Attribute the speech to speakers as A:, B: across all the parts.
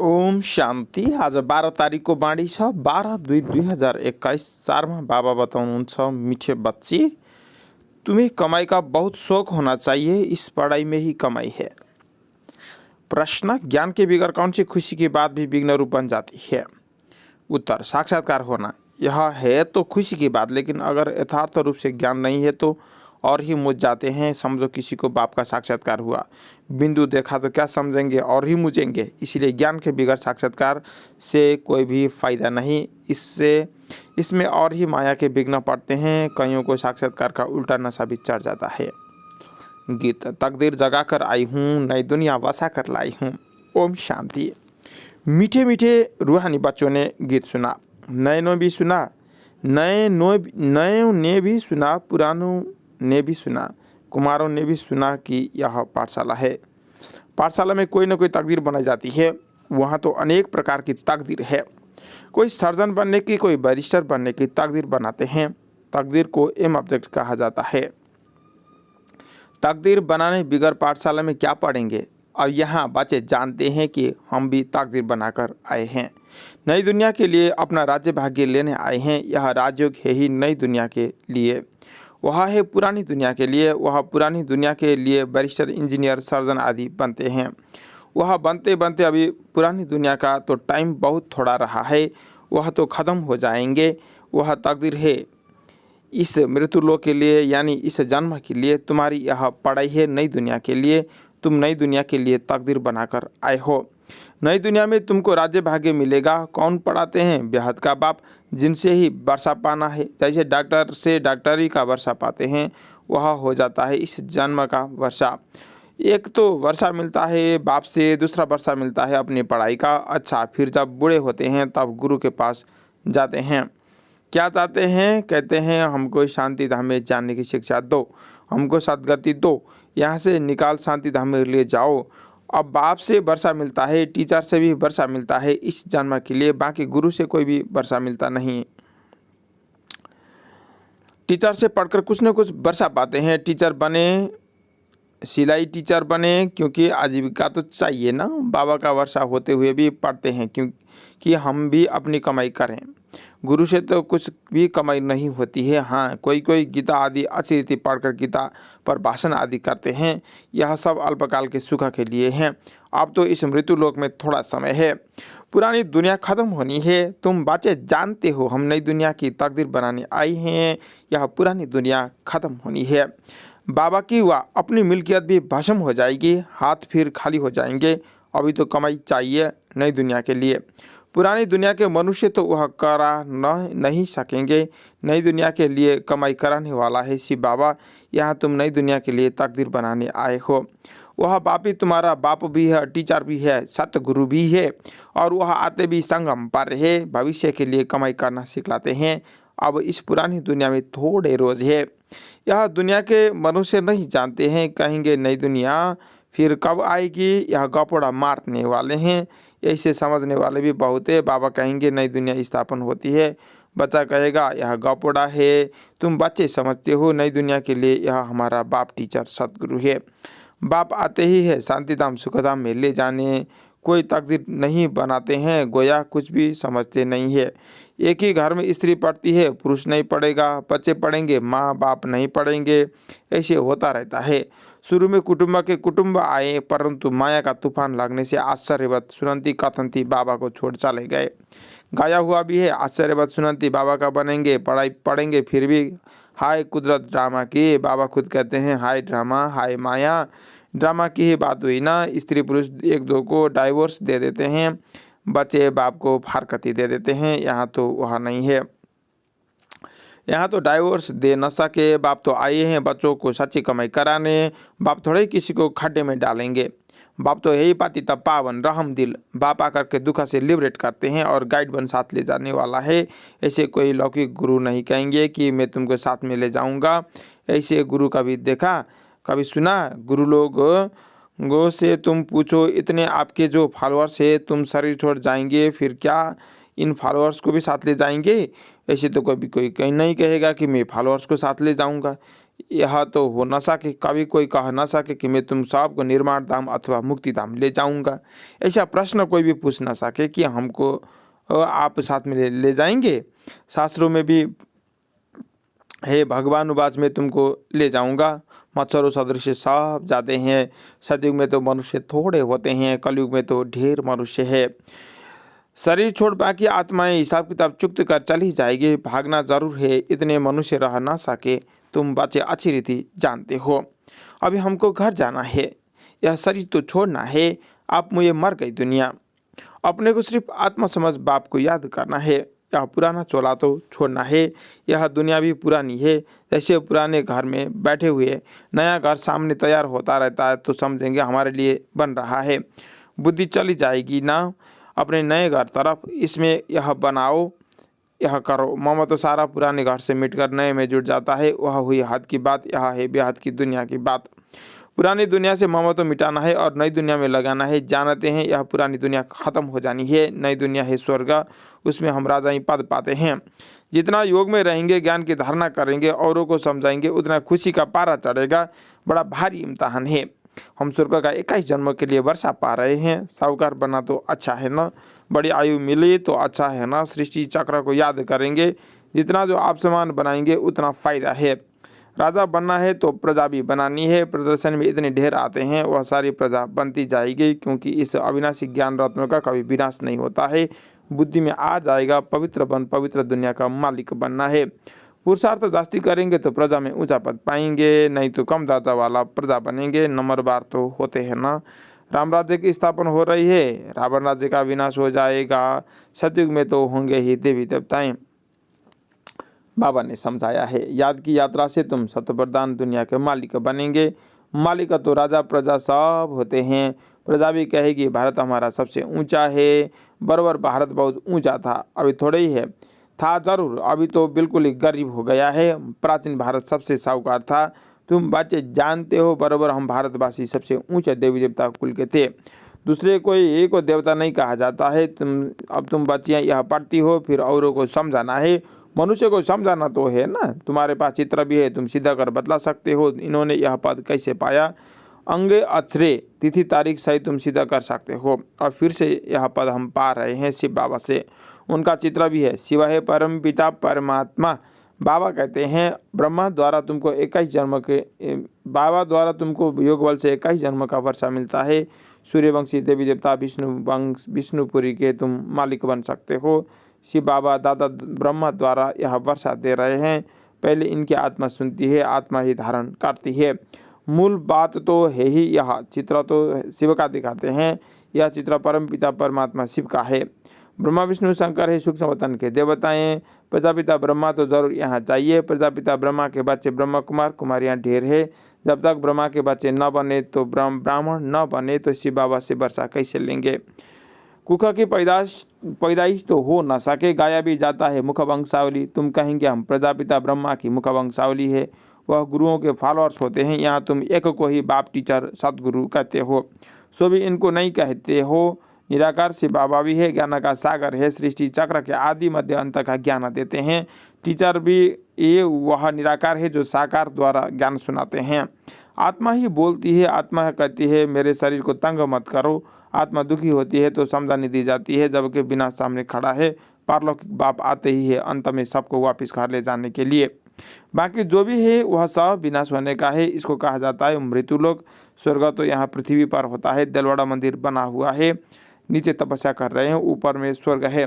A: ओम शान्ति। आज 12 तारिकको बाणी छ 12/2/2021। चारमा बाबा बताउनुहुन्छ, मीठे बच्चे, तुम्हें कमाई का बहुत शौक होना चाहिए, इस पढ़ाई में ही कमाई है। प्रश्न, ज्ञान के बगैर कौन सी खुशी की बात भी विघ्न रूप बन जाती है? उत्तर, साक्षात्कार होना। यह है तो खुशी की बात, लेकिन अगर यथार्थ रूप से ज्ञान नहीं है तो और ही मुझ जाते हैं। समझो किसी को बाप का साक्षात्कार हुआ, बिंदु देखा तो क्या समझेंगे और ही मुझेंगे। इसलिए ज्ञान के बगैर साक्षात्कार से कोई भी फायदा नहीं। इसमें और ही माया के विघ्न पड़ते हैं। कईयों को साक्षात्कार का उल्टा नशा भी चढ़ जाता है। गीत, तकदीर जगा कर आई हूँ, नई दुनिया बसा कर लाई हूँ। ओम शांति। मीठे मीठे रूहानी बच्चों ने गीत सुना, नए भी सुना, नए ने भी सुना, पुरानों ने भी सुना, कुमारों ने भी सुना कि यह पाठशाला है। पाठशाला में कोई न कोई तकदीर बनाई जाती है। वहाँ तो अनेक प्रकार की तकदीर है। कोई सर्जन बनने की, कोई बैरिस्टर बनने की तकदीर बनाते हैं। तकदीर को एम ऑब्जेक्ट कहा जाता है। तकदीर बनाने बिगड़ पाठशाला में क्या पढ़ेंगे? और यहाँ बच्चे जानते हैं कि हम भी तकदीर बनाकर आए हैं। नई दुनिया के लिए अपना राज्य भाग्य लेने आए हैं। यह राजयोग है ही नई दुनिया के लिए, वह है पुरानी दुनिया के लिए। वह पुरानी दुनिया के लिए बैरिस्टर, इंजीनियर, सर्जन आदि बनते हैं। वह बनते बनते अभी पुरानी दुनिया का तो टाइम बहुत थोड़ा रहा है, वह तो ख़त्म हो जाएंगे। वह तकदीर है इस मृत्युलोक के लिए, यानी इस जन्म के लिए। तुम्हारी यह पढ़ाई है नई दुनिया के लिए। तुम नई दुनिया के लिए तकदीर बनाकर आए हो। नई दुनिया में तुमको राज्य भाग्य मिलेगा। कौन पढ़ाते हैं? बेहद का बाप, जिनसे ही वर्षा पाना है। जैसे डॉक्टर से डॉक्टरी का वर्षा पाते हैं, वह हो जाता है इस जन्म का वर्षा। एक तो वर्षा मिलता है बाप से, दूसरा वर्षा मिलता है अपनी पढ़ाई का। अच्छा, फिर जब बूढ़े होते हैं तब गुरु के पास जाते हैं। क्या चाहते हैं? कहते हैं हमको शांति धाम में जाने की शिक्षा दो, हमको सदगति दो, यहाँ से निकाल शांति धाम में ले जाओ। अब बाप से वर्षा मिलता है, टीचर से भी वर्षा मिलता है इस जन्म के लिए। बाकी गुरु से कोई भी वर्षा मिलता नहीं। टीचर से पढ़कर कुछ न कुछ वर्षा पाते हैं। टीचर बने, सिलाई टीचर बने, क्योंकि आजीविका तो चाहिए ना। बाबा का वर्षा होते हुए भी पढ़ते हैं क्योंकि हम भी अपनी कमाई करें। गुरु से तो कुछ भी कमाई नहीं होती है। हाँ, कोई कोई गीता आदि अच्छी रीति पढ़कर गीता पर भाषण आदि करते हैं। यह सब अल्पकाल के सुख के लिए हैं। अब तो इस मृत्यु लोक में थोड़ा समय है। पुरानी दुनिया खत्म होनी है। तुम बच्चे जानते हो हम नई दुनिया की तकदीर बनाने आई हैं। यह पुरानी दुनिया खत्म होनी है। बाबा की वह अपनी मिल्कियत भी भस्म हो जाएगी, हाथ फिर खाली हो जाएंगे। अभी तो कमाई चाहिए नई दुनिया के लिए। पुरानी दुनिया के मनुष्य तो वह करा नहीं सकेंगे। नई दुनिया के लिए कमाई कराने वाला है शिव बाबा। यहाँ तुम नई दुनिया के लिए तकदीर बनाने आए हो। वह बाप ही तुम्हारा बाप भी है, टीचर भी है, सतगुरु भी है। और वह आते भी संगम पर है। भविष्य के लिए कमाई करना सिखलाते हैं। अब इस पुरानी दुनिया में थोड़े रोज है। यह दुनिया के मनुष्य नहीं जानते हैं। कहेंगे नई दुनिया फिर कब आएगी, यह गपोड़ा मारने वाले हैं। ऐसे समझने वाले भी बहुत है। बाबा कहेंगे नई दुनिया स्थापन होती है। बच्चा कहेगा यह गपोड़ा है। तुम बच्चे समझते हो नई दुनिया के लिए यह हमारा बाप टीचर सतगुरु है। बाप आते ही है शांतिधाम सुखधाम में ले जाने। कोई तकदीर नहीं बनाते हैं, गोया कुछ भी समझते नहीं है। एक ही घर में स्त्री पढ़ती है, पुरुष नहीं पढ़ेगा। बच्चे पढ़ेंगे, माँ बाप नहीं पढ़ेंगे। ऐसे होता रहता है। शुरू में कुटुंब आए, परंतु माया का तूफान लगने से आश्चर्यवत सुनंती कथंती बाबा को छोड़ चले गए। गाया हुआ भी है, आश्चर्यवत सुनंती बाबा का बनेंगे, पढ़ाई पढ़ेंगे, फिर भी हाय कुदरत ड्रामा की। बाबा खुद कहते हैं हाय ड्रामा, हाय माया। ड्रामा की ही बात हुई ना। स्त्री पुरुष एक दो को डाइवोर्स दे देते हैं, बच्चे बाप को फारकती दे देते हैं। यहाँ तो वह नहीं है। यहाँ तो डाइवोर्स दे न सके। बाप तो आए हैं बच्चों को सच्ची कमाई कराने। बाप थोड़े किसी को खड्डे में डालेंगे। बाप तो यही पाती तब पावन रहम दिल। बाप आकर के दुख से लिबरेट करते हैं और गाइड बन साथ ले जाने वाला है। ऐसे कोई लौकिक गुरु नहीं कहेंगे कि मैं तुमको साथ में ले जाऊंगा। ऐसे गुरु कभी देखा, कभी सुना? गुरु लोग गो से तुम पूछो, इतने आपके जो फॉलोअर्स है, तुम शरीर छोड़ जाएंगे, फिर क्या इन फॉलोअर्स को भी साथ ले जाएंगे? ऐसे तो कभी कोई कहीं नहीं कहेगा कि मैं फॉलोअर्स को साथ ले जाऊंगा। यह तो हो न सके, कभी कोई कह न सके कि मैं तुम सबको निर्माण धाम अथवा मुक्ति धाम ले जाऊंगा। ऐसा प्रश्न कोई भी पूछ न सके कि हमको आप साथ में ले जाएंगे। शास्त्रों में भी हे भगवान उवाच मैं तुमको ले जाऊंगा। मच्छरों सदृश सब जाते हैं। सतयुग में तो मनुष्य थोड़े होते हैं, कलयुग में तो ढेर मनुष्य है। शरीर छोड़ बाकी आत्माएं हिसाब किताब चुकत कर चली जाएगी। भागना जरूर है, इतने मनुष्य रह ना सके। तुम बच्चे अच्छी रीति जानते हो। अभी हमको घर जाना है, यह शरीर तो छोड़ना है। आप मुझे मर गई दुनिया, अपने को सिर्फ आत्मा समझ बाप को याद करना है। यह पुराना चोला तो छोड़ना है, यह दुनिया भी पुरानी है। जैसे पुराने घर में बैठे हुए नया घर सामने तैयार होता रहता है तो समझेंगे हमारे लिए बन रहा है। बुद्धि चली जाएगी ना अपने नए घर तरफ, इसमें यह बनाओ यह करो। मामा तो सारा पुराने घर से मिटकर नए में जुट जाता है। वह हुई हद की बात, यह है बेहद की दुनिया की बात। पुरानी दुनिया से मामा तो मिटाना है और नई दुनिया में लगाना है। जानते हैं यह पुरानी दुनिया खत्म हो जानी है, नई दुनिया है स्वर्ग, उसमें हम राजा ही पद पाते हैं। जितना योग में रहेंगे, ज्ञान की धारणा करेंगे, औरों को समझाएंगे, उतना खुशी का पारा चढ़ेगा। बड़ा भारी इम्तहान है। हम स्वर्ग का 21 जन्म के लिए वर्षा पा रहे हैं। साहूकार बना तो अच्छा है ना, बड़ी आयु मिली तो अच्छा है ना। सृष्टि चक्र को याद करेंगे, जितना जो आप समान बनाएंगे उतना फायदा है। राजा बनना है तो प्रजा भी बनानी है। प्रदर्शन में इतने ढेर आते हैं, वह सारी प्रजा बनती जाएगी, क्योंकि इस अविनाशी ज्ञान रत्नों का कभी विनाश नहीं होता है। बुद्धि में आ जाएगा पवित्र बन पवित्र दुनिया का मालिक बनना है। पुरुषार्थ जास्ती करेंगे तो प्रजा में ऊंचा पद पाएंगे, नहीं तो कम दर्जा वाला प्रजा बनेंगे। नंबरवार तो होते हैं ना। राम राज्य की स्थापना हो रही है, रावण राज्य का विनाश हो जाएगा। सतयुग में तो होंगे ही देवी देवताएं। बाबा ने समझाया है, याद की यात्रा से तुम सतप्रधान दुनिया के मालिक बनेंगे। मालिक तो राजा प्रजा सब होते हैं। प्रजा भी कहेगी भारत हमारा सबसे ऊंचा है। बराबर भारत बहुत ऊंचा था, अभी थोड़े ही है। था जरूर, अभी तो बिल्कुल ही गरीब हो गया है। प्राचीन भारत सबसे साहूकार था। तुम बच्चे जानते हो बराबर हम भारतवासी सबसे ऊंचे देवी देवता कुल के थे। दूसरे कोई एक को देवता नहीं कहा जाता है। तुम बच्चियाँ यह पढ़ती हो, फिर औरों को समझाना है। मनुष्य को समझाना तो है ना। तुम्हारे पास चित्र भी है, तुम सीधा कर बतला सकते हो इन्होंने यह पद कैसे पाया। अंग अक्षरे तिथि तारीख सहित तुम सीधा कर सकते हो। और फिर से यह पद हम पा रहे हैं शिव बाबा से। उनका चित्र भी है। शिव है परम पिता परमात्मा। बाबा कहते हैं ब्रह्मा द्वारा तुमको 21 जन्म के बाबा द्वारा तुमको योग बल से 21 जन्म का वर्षा मिलता है। सूर्यवंशी देवी देवता विष्णुपुरी के तुम मालिक बन सकते हो। शिव बाबा दादा ब्रह्मा द्वारा यह वर्षा दे रहे हैं। पहले इनकी आत्मा सुनती है, आत्मा ही धारण करती है। मूल बात तो है ही यह। चित्र तो शिव का दिखाते हैं, यह चित्र परम पिता परमात्मा शिव का है। ब्रह्मा विष्णु शंकर है सूक्ष्म वतन के देवताएं। प्रजापिता ब्रह्मा तो जरूर यहाँ चाहिए। प्रजापिता ब्रह्मा के बच्चे ब्रह्मा कुमार कुमारियाँ ढेर है। जब तक ब्रह्मा के बच्चे न बने तो ब्राह्मण न बने तो शिव बाबा से वर्षा कैसे लेंगे। कुख की पैदाइश तो हो न सके, गाया भी जाता है मुख वंशावली। तुम कहेंगे हम प्रजापिता ब्रह्मा की मुख वंशावली है, वह गुरुओं के फॉलोअर्स होते हैं। यहाँ तुम एक को ही बाप टीचर सदगुरु कहते हो, सो भी इनको नहीं कहते हो। निराकार शिव बाबा भी है, ज्ञान का सागर है। सृष्टि चक्र के आदि मध्य अंत का ज्ञान देते हैं। टीचर भी ये वह निराकार है जो साकार द्वारा ज्ञान सुनाते हैं। आत्मा ही बोलती है, आत्मा कहती है मेरे शरीर को तंग मत करो। आत्मा दुखी होती है तो समझानी दी जाती है, जबकि बिना सामने खड़ा है। पारलौकिक बाप आते ही है अंत में सबको वापस घर ले जाने के लिए। बाकी जो भी है वह सब विनाश होने का है। इसको कहा जाता है मृत्युलोक। स्वर्ग तो यहाँ पृथ्वी पर होता है। दिलवाड़ा मंदिर बना हुआ है, नीचे तपस्या कर रहे हैं, ऊपर में स्वर्ग है।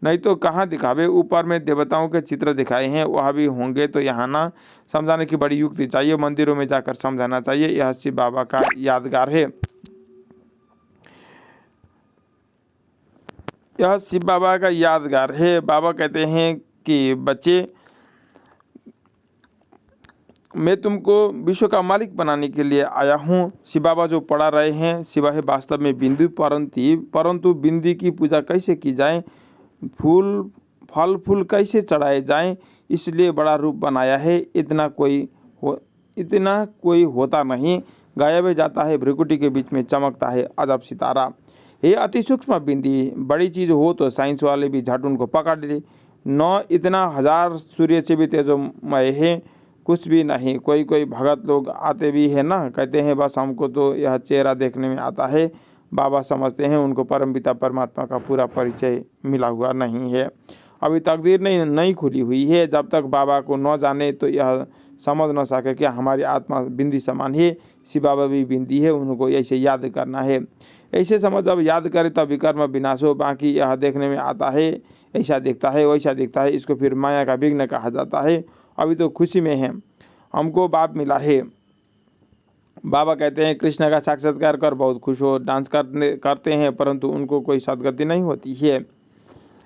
A: नहीं तो कहाँ दिखावे। ऊपर में देवताओं के चित्र दिखाए हैं, वह भी होंगे तो यहाँ ना। समझाने की बड़ी युक्ति चाहिए, मंदिरों में जाकर समझाना चाहिए। यह शिव बाबा का यादगार है। यह शिव बाबा का यादगार है। बाबा कहते हैं कि बच्चे मैं तुमको विश्व का मालिक बनाने के लिए आया हूँ। शिव बाबा जो पढ़ा रहे हैं, शिव है वास्तव में बिंदु परंतु बिंदी की पूजा कैसे की जाए, फल फूल कैसे चढ़ाए जाएं, इसलिए बड़ा रूप बनाया है। इतना कोई होता नहीं। गायब जाता है, भ्रिकुटी के बीच में चमकता है अजब सितारा। ये अति सूक्ष्म बिंदी, बड़ी चीज़ हो तो साइंस वाले भी झट उनको पकड़ ले। न इतना 1000 सूर्य से भी तेजोमय है। कुछ भी नहीं। कोई कोई भगत लोग आते भी है ना, कहते हैं बस हमको तो यह चेहरा देखने में आता है, बाबा समझते हैं उनको परमपिता परमात्मा का पूरा परिचय मिला हुआ नहीं है। अभी तकदीर नहीं खुली हुई है। जब तक बाबा को न जाने तो यह समझ न सके कि हमारी आत्मा बिंदी समान है, शिव बाबा भी बिंदी है, उनको ऐसे याद करना है। ऐसे समझ जब याद करे तब विकर्म विनाश हो। बाकी यह देखने में आता है, ऐसा दिखता है, वैसा दिखता है, इसको फिर माया का विघ्न कहा जाता है। अभी तो खुशी में है, हमको बाप मिला है। बाबा कहते हैं कृष्ण का साक्षात्कार कर बहुत खुश हो, डांस करते हैं परंतु उनको कोई सदगति नहीं होती है।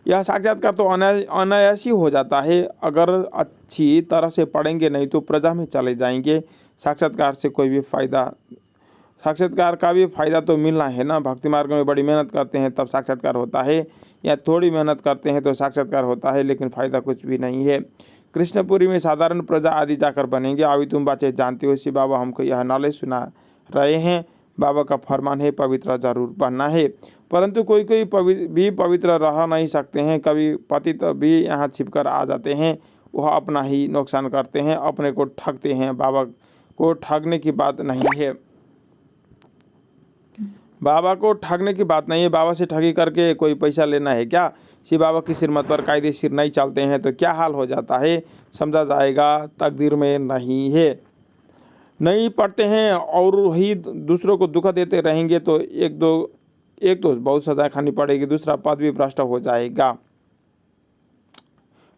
A: यह साक्षात्कार तो अनायास ही हो जाता है। अगर अच्छी तरह से पढ़ेंगे नहीं तो प्रजा में चले जाएंगे। साक्षात्कार से कोई भी फायदा, साक्षात्कार का भी फायदा तो मिलना है ना। भक्ति मार्ग में बड़ी मेहनत करते हैं तब साक्षात्कार होता है, या थोड़ी मेहनत करते हैं तो साक्षात्कार होता है, लेकिन फायदा कुछ भी नहीं है। कृष्णपुरी में साधारण प्रजा आदि जाकर बनेंगे। अभी तुम बच्चे जानते हो, शिव बाबा हमको यह नॉलेज सुना रहे हैं। बाबा का फरमान है पवित्र जरूर बनना है, परंतु कोई कोई भी पवित्र रह नहीं सकते हैं। कभी पतित भी यहाँ छिपकर आ जाते हैं, वह अपना ही नुकसान करते हैं, अपने को ठगते हैं। बाबा को ठगने की बात नहीं है, बाबा को ठगने की बात नहीं है। बाबा से ठगी करके कोई पैसा लेना है क्या? शिव बाबा की श्रीमत पर कायदेशीर नहीं चलते हैं तो क्या हाल हो जाता है, समझा जाएगा। तकदीर में नहीं है, नहीं पढ़ते हैं और ही दूसरों को दुख देते रहेंगे तो एक तो बहुत सजा खानी पड़ेगी, दूसरा पद भी भ्रष्ट हो जाएगा।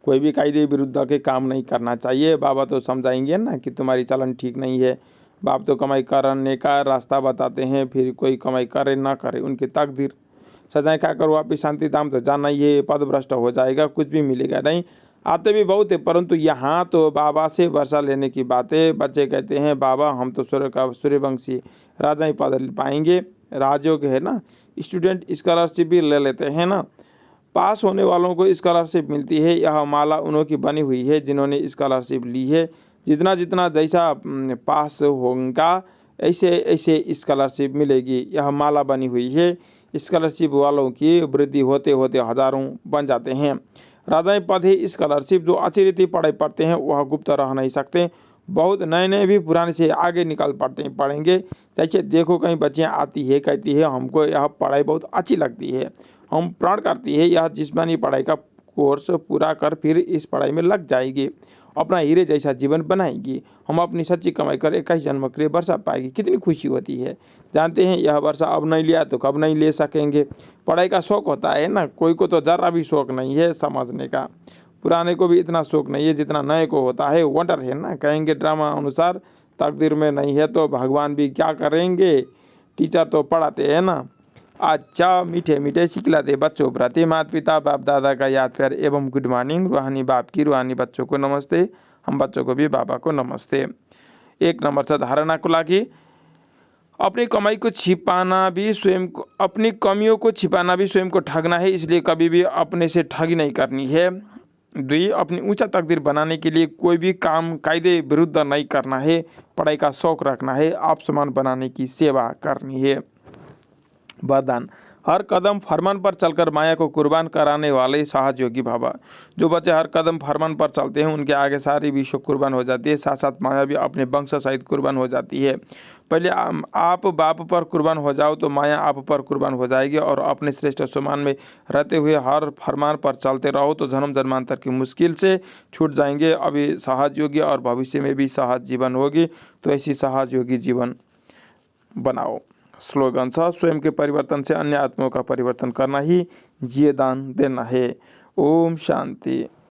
A: कोई भी कायदे विरुद्ध के काम नहीं करना चाहिए। बाबा तो समझाएंगे ना कि तुम्हारी चलन ठीक नहीं है। बाप तो कमाई करने का रास्ता बताते हैं, फिर कोई कमाई करे ना करे उनकी तकदीर। सजाएं खा कर वापिस शांति धाम तो जाना ही है, पद भ्रष्ट हो जाएगा, कुछ भी मिलेगा नहीं। आते भी बहुत है परंतु यहाँ तो बाबा से वर्षा लेने की बातें। बच्चे कहते हैं बाबा हम तो सूर्यवंशी राजा ही पद पाएंगे। राजयोग है ना, स्टूडेंट स्कॉलरशिप भी ले लेते हैं ना, पास होने वालों को स्कॉलरशिप मिलती है। यह माला उन्हों की बनी हुई है जिन्होंने स्कॉलरशिप ली है। जितना जितना जैसा पास होगा ऐसे ऐसे स्कॉलरशिप मिलेगी। यह माला बनी हुई है। स्कॉलरशिप वालों की वृद्धि होते होते हजारों बन जाते हैं। राजाएं पद है स्कॉलरशिप। जो अच्छी रीति पढ़ाई पढ़ते हैं वह गुप्त रह नहीं सकते। बहुत नए नए भी पुराने से आगे निकल पढ़ेंगे। जैसे देखो कहीं बच्चियाँ आती है, कहती है हमको यह पढ़ाई बहुत अच्छी लगती है, हम प्राण करती है यह जिस्मानी पढ़ाई का कोर्स पूरा कर फिर इस पढ़ाई में लग जाएगी, अपना हीरे जैसा जीवन बनाएगी। हम अपनी सच्ची कमाई कर 21 जन्म के लिए वर्षा पाएगी। कितनी खुशी होती है। जानते हैं यह वर्षा अब नहीं लिया तो कब नहीं ले सकेंगे। पढ़ाई का शौक़ होता है ना, कोई को तो ज़रा भी शौक़ नहीं है समझने का। पुराने को भी इतना शौक़ नहीं है जितना नए को होता है। वंडर है ना, कहेंगे ड्रामा अनुसार तकदीर में नहीं है तो भगवान भी क्या करेंगे। टीचर तो पढ़ाते हैं ना। अच्छा मीठे मीठे सिखलाते बच्चों प्रति माता पिता बाप दादा का याद प्यार एवं गुड मॉर्निंग। रूहानी बाप की रूहानी बच्चों को नमस्ते। हम बच्चों को भी बाबा को नमस्ते। 1 नंबर से धारणा को लागी, अपनी कमाई को छिपाना भी स्वयं को, अपनी कमियों को छिपाना भी स्वयं को ठगना है, इसलिए कभी भी अपने से ठगी नहीं करनी है। 2 अपनी ऊंचा तकदीर बनाने के लिए कोई भी काम कायदे विरुद्ध नहीं करना है। पढ़ाई का शौक़ रखना है, आप समान बनाने की सेवा करनी है। वरदान, हर कदम फरमान पर चलकर माया को कुर्बान कराने वाले सहज योगी बाबा। जो बच्चे हर कदम फरमान पर चलते हैं उनके आगे सारी विश्व कुर्बान हो जाती है, साथ साथ माया भी अपने वंश सहित कुर्बान हो जाती है। पहले आप बाप पर कुर्बान हो जाओ तो माया आप पर कुर्बान हो जाएगी, और अपने श्रेष्ठ सम्मान में रहते हुए हर फरमान पर चलते रहो तो जन्म जन्मांतर की मुश्किल से छूट जाएंगे। अभी सहज योगी और भविष्य में भी सहज जीवन होगी, तो ऐसी सहज योगी जीवन बनाओ। स्लोगन स्वयं के परिवर्तन से अन्य आत्माओं का परिवर्तन करना ही जिये दान देना है। ओम शांति।